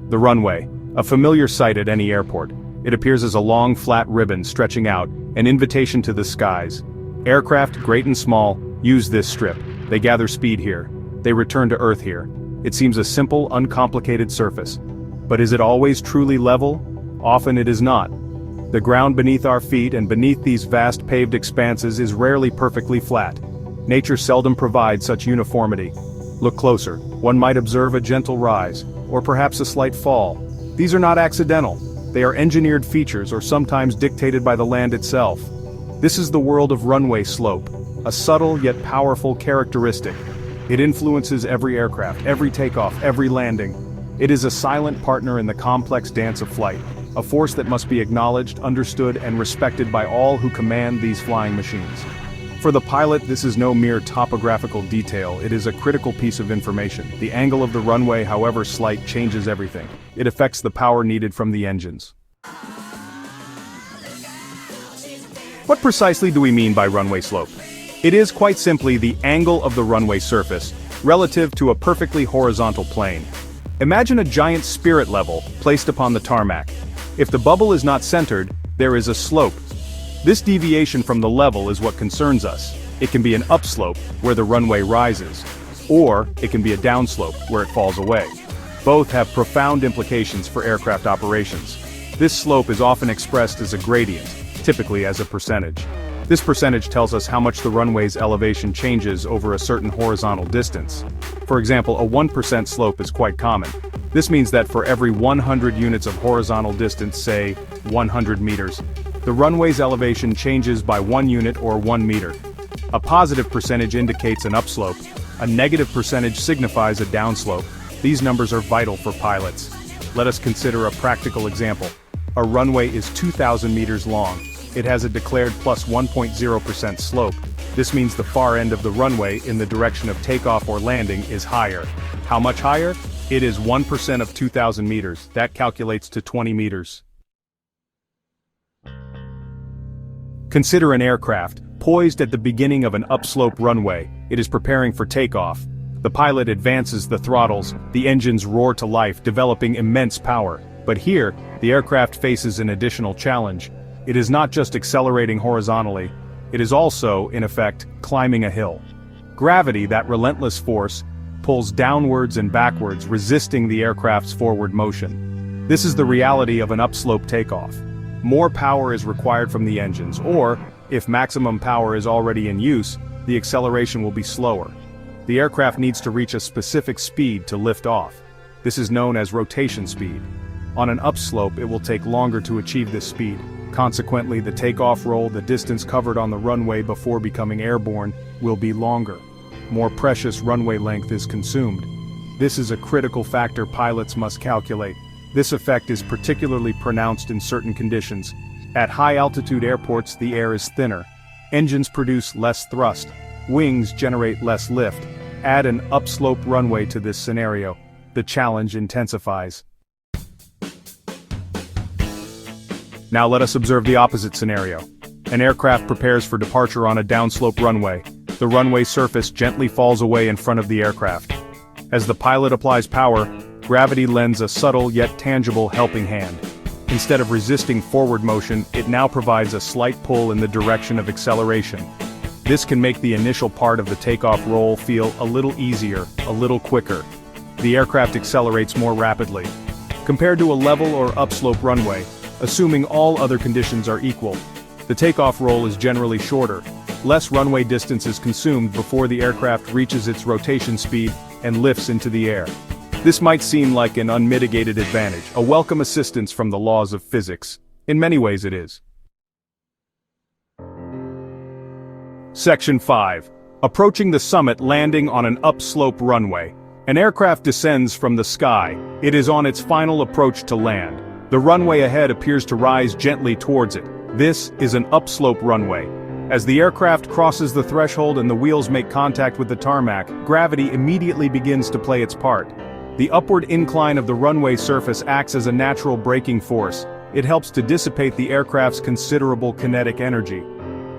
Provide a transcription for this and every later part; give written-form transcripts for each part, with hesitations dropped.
The runway, a familiar sight at any airport. It appears as a long, flat ribbon stretching out, an invitation to the skies. Aircraft, great and small, use this strip. They gather speed here. They return to Earth here. It seems a simple, uncomplicated surface. But is it always truly level? Often it is not. The ground beneath our feet and beneath these vast paved expanses is rarely perfectly flat. Nature seldom provides such uniformity. Look closer. One might observe a gentle rise, or perhaps a slight fall. These are not accidental. They are engineered features or sometimes dictated by the land itself. This is the world of runway slope, a subtle yet powerful characteristic. It influences every aircraft, every takeoff, every landing. It is a silent partner in the complex dance of flight, a force that must be acknowledged, understood, and respected by all who command these flying machines. For the pilot, this is no mere topographical detail, it is a critical piece of information. The angle of the runway, however slight, changes everything. It affects the power needed from the engines. What precisely do we mean by runway slope? It is quite simply the angle of the runway surface, relative to a perfectly horizontal plane. Imagine a giant spirit level placed upon the tarmac. If the bubble is not centered, there is a slope. This deviation from the level is what concerns us. It can be an upslope, where the runway rises, or it can be a downslope, where it falls away. Both have profound implications for aircraft operations. This slope is often expressed as a gradient, typically as a percentage. This percentage tells us how much the runway's elevation changes over a certain horizontal distance. For example, a 1% slope is quite common. This means that for every 100 units of horizontal distance, say 100 meters, the runway's elevation changes by 1 unit or 1 meter. A positive percentage indicates an upslope. A negative percentage signifies a downslope. These numbers are vital for pilots. Let us consider a practical example. A runway is 2,000 meters long. It has a declared plus 1.0% slope. This means the far end of the runway in the direction of takeoff or landing is higher. How much higher? It is 1% of 2,000 meters. That calculates to 20 meters. Consider an aircraft, poised at the beginning of an upslope runway. It is preparing for takeoff. The pilot advances the throttles, the engines roar to life, developing immense power. But here, the aircraft faces an additional challenge. It is not just accelerating horizontally, it is also, in effect, climbing a hill. Gravity, that relentless force, pulls downwards and backwards, resisting the aircraft's forward motion. This is the reality of an upslope takeoff. More power is required from the engines, or, if maximum power is already in use, the acceleration will be slower. The aircraft needs to reach a specific speed to lift off. This is known as rotation speed. On an upslope, it will take longer to achieve this speed. Consequently, the takeoff roll, the distance covered on the runway before becoming airborne, will be longer. More precious runway length is consumed. This is a critical factor pilots must calculate. This effect is particularly pronounced in certain conditions. At high-altitude airports, the air is thinner. Engines produce less thrust. Wings generate less lift. Add an upslope runway to this scenario. The challenge intensifies. Now let us observe the opposite scenario. An aircraft prepares for departure on a downslope runway. The runway surface gently falls away in front of the aircraft. As the pilot applies power, gravity lends a subtle yet tangible helping hand. Instead of resisting forward motion, it now provides a slight pull in the direction of acceleration. This can make the initial part of the takeoff roll feel a little easier, a little quicker. The aircraft accelerates more rapidly. Compared to a level or upslope runway, assuming all other conditions are equal, the takeoff roll is generally shorter. Less runway distance is consumed before the aircraft reaches its rotation speed and lifts into the air. This might seem like an unmitigated advantage, a welcome assistance from the laws of physics. In many ways it is. Section 5. Approaching the summit, landing on an upslope runway. An aircraft descends from the sky. It is on its final approach to land. The runway ahead appears to rise gently towards it. This is an upslope runway. As the aircraft crosses the threshold and the wheels make contact with the tarmac, gravity immediately begins to play its part. The upward incline of the runway surface acts as a natural braking force. It helps to dissipate the aircraft's considerable kinetic energy.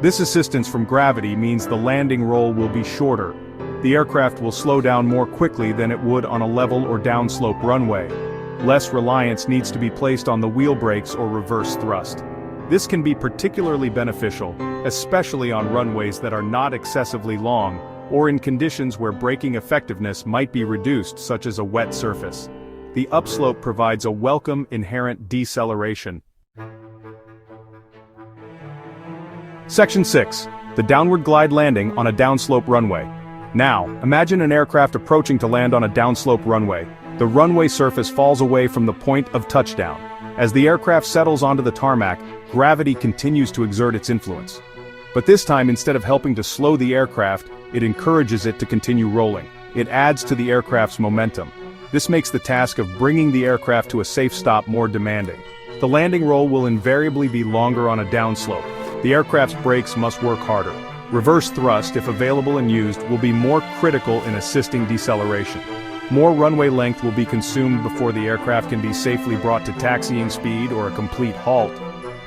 This assistance from gravity means the landing roll will be shorter. The aircraft will slow down more quickly than it would on a level or downslope runway. less reliance needs to be placed on the wheel brakes or reverse thrust. This can be particularly beneficial, especially on runways that are not excessively long, or in conditions where braking effectiveness might be reduced, such as a wet surface. The upslope provides a welcome inherent deceleration. Section 6. The downward glide landing on a downslope runway. Now, imagine an aircraft approaching to land on a downslope runway. The runway surface falls away from the point of touchdown. As the aircraft settles onto the tarmac, gravity continues to exert its influence. But this time, instead of helping to slow the aircraft, it encourages it to continue rolling. It adds to the aircraft's momentum. This makes the task of bringing the aircraft to a safe stop more demanding. The landing roll will invariably be longer on a downslope. The aircraft's brakes must work harder. Reverse thrust, if available and used, will be more critical in assisting deceleration. More runway length will be consumed before the aircraft can be safely brought to taxiing speed or a complete halt.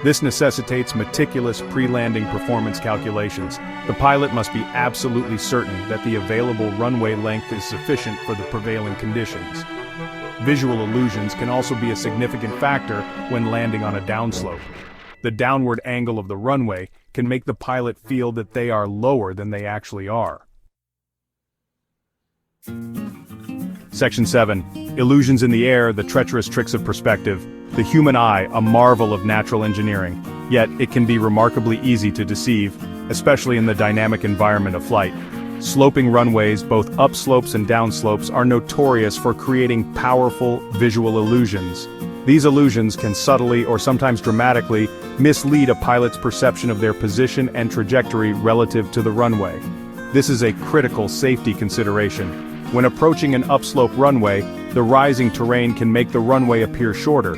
This necessitates meticulous pre-landing performance calculations. The pilot must be absolutely certain that the available runway length is sufficient for the prevailing conditions. Visual illusions can also be a significant factor when landing on a downslope. The downward angle of the runway can make the pilot feel that they are lower than they actually are. Section 7. Illusions in the air, the treacherous tricks of perspective. The human eye, a marvel of natural engineering, yet it can be remarkably easy to deceive, especially in the dynamic environment of flight. Sloping runways, both upslopes and downslopes, are notorious for creating powerful visual illusions. These illusions can subtly or sometimes dramatically mislead a pilot's perception of their position and trajectory relative to the runway. This is a critical safety consideration. When approaching an upslope runway, the rising terrain can make the runway appear shorter.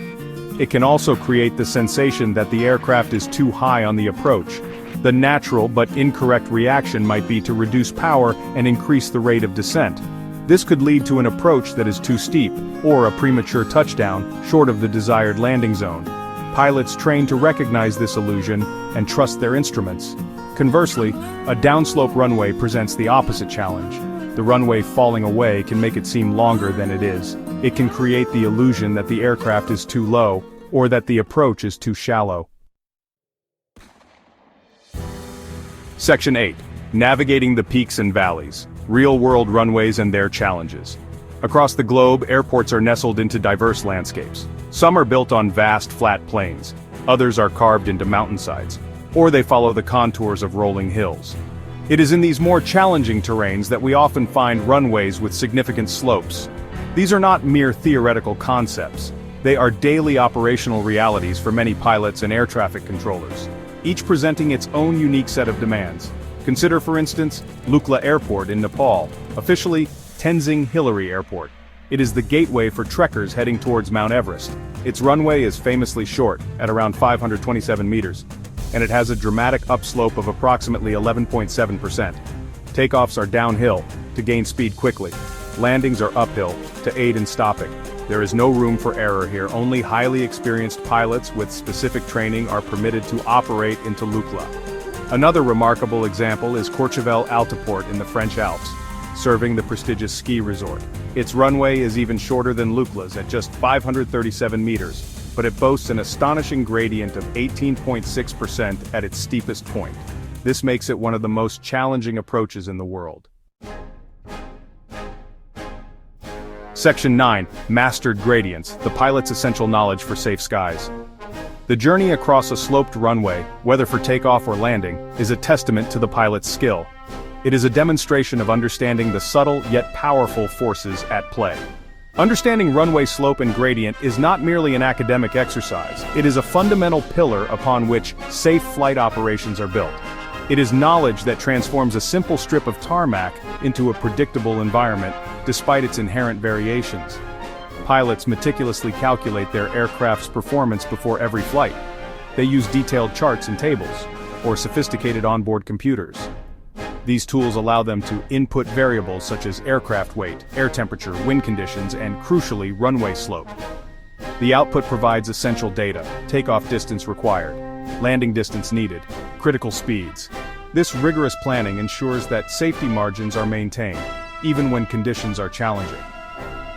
It can also create the sensation that the aircraft is too high on the approach. The natural but incorrect reaction might be to reduce power and increase the rate of descent. This could lead to an approach that is too steep, or a premature touchdown, short of the desired landing zone. Pilots train to recognize this illusion and trust their instruments. Conversely, a downslope runway presents the opposite challenge. The runway falling away can make it seem longer than it is. It can create the illusion that the aircraft is too low, or that the approach is too shallow. Section 8. Navigating the peaks and valleys. Real-world runways and their challenges. Across the globe, airports are nestled into diverse landscapes. Some are built on vast, flat plains. Others are carved into mountainsides. Or they follow the contours of rolling hills. It is in these more challenging terrains that we often find runways with significant slopes. These are not mere theoretical concepts. They are daily operational realities for many pilots and air traffic controllers, each presenting its own unique set of demands. Consider, for instance, Lukla Airport in Nepal, officially Tenzing Hillary Airport. It is the gateway for trekkers heading towards Mount Everest. Its runway is famously short, at around 527 meters, and it has a dramatic upslope of approximately 11.7%. Takeoffs are downhill, to gain speed quickly. Landings are uphill, to aid in stopping. There is no room for error here. Only highly experienced pilots with specific training are permitted to operate into Lukla. Another remarkable example is Courchevel Altiport in the French Alps, serving the prestigious ski resort. Its runway is even shorter than Lukla's at just 537 meters, but it boasts an astonishing gradient of 18.6% at its steepest point. This makes it one of the most challenging approaches in the world. Section 9. Mastered gradients, the pilot's essential knowledge for safe skies. The journey across a sloped runway, whether for takeoff or landing, is a testament to the pilot's skill. It is a demonstration of understanding the subtle yet powerful forces at play. Understanding runway slope and gradient is not merely an academic exercise. It is a fundamental pillar upon which safe flight operations are built. It is knowledge that transforms a simple strip of tarmac into a predictable environment, despite its inherent variations. Pilots meticulously calculate their aircraft's performance before every flight. They use detailed charts and tables, or sophisticated onboard computers. These tools allow them to input variables such as aircraft weight, air temperature, wind conditions, and crucially, runway slope. The output provides essential data: takeoff distance required, landing distance needed, critical speeds. This rigorous planning ensures that safety margins are maintained, even when conditions are challenging.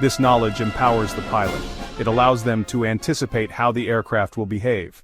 This knowledge empowers the pilot, It allows them to anticipate how the aircraft will behave.